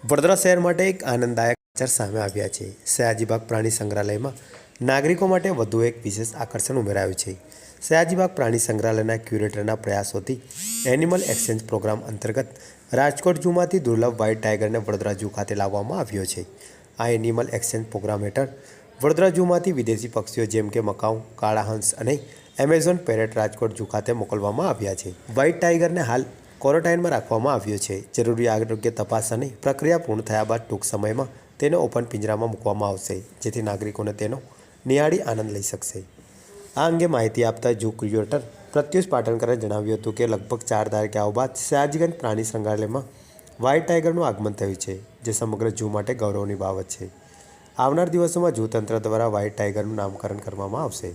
વડોદરા શહેર માટે એક આનંદદાયક સમાચાર સામે આવ્યા છે। સયાજીબાગ પ્રાણી સંગ્રહાલયમાં નાગરિકો માટે વધુ એક વિશેષ આકર્ષણ ઉમેરાયું છે। સયાજીબાગ પ્રાણી સંગ્રહાલયના ક્યુરેટરના પ્રયાસોથી એનિમલ એક્સચેન્જ પ્રોગ્રામ અંતર્ગત રાજકોટ ઝૂમાંથી દુર્લભ વ્હાઇટ ટાઈગરને વડોદરા ઝૂ ખાતે લાવવામાં આવ્યો છે। આ એનિમલ એક્સચેન્જ પ્રોગ્રામ હેઠળ વડોદરા ઝૂમાંથી વિદેશી પક્ષીઓ જેમ કે મકાઉ, કાળા હંસ અને એમેઝોન પેરેટ રાજકોટ ઝૂ ખાતે મોકલવામાં આવ્યા છે। વ્હાઇટ ટાઈગરને હાલ ક્વોરન્ટાઇનમાં રાખવામાં આવ્યો છે। જરૂરી આરોગ્ય તપાસ અને પ્રક્રિયા પૂર્ણ થયા બાદ ટૂંક સમયમાં તેને ઓપન પિંજરામાં મૂકવામાં આવશે, જેથી નાગરિકોને તેનો નિહાળી આનંદ લઈ શકશે। આ અંગે માહિતી આપતા ઝૂ ક્યુરેટર પ્રત્યુષ પાટણકરે જણાવ્યું હતું કે લગભગ 4 દાયકાઓ બાદ સયાજીગંજ પ્રાણી સંગ્રહાલયમાં વ્હાઇટ ટાઈગરનું આગમન થયું છે, જે સમગ્ર ઝૂ માટે ગૌરવની બાબત છે। આવનાર દિવસોમાં ઝૂ તંત્ર દ્વારા વ્હાઇટ ટાઈગરનું નામકરણ કરવામાં આવશે।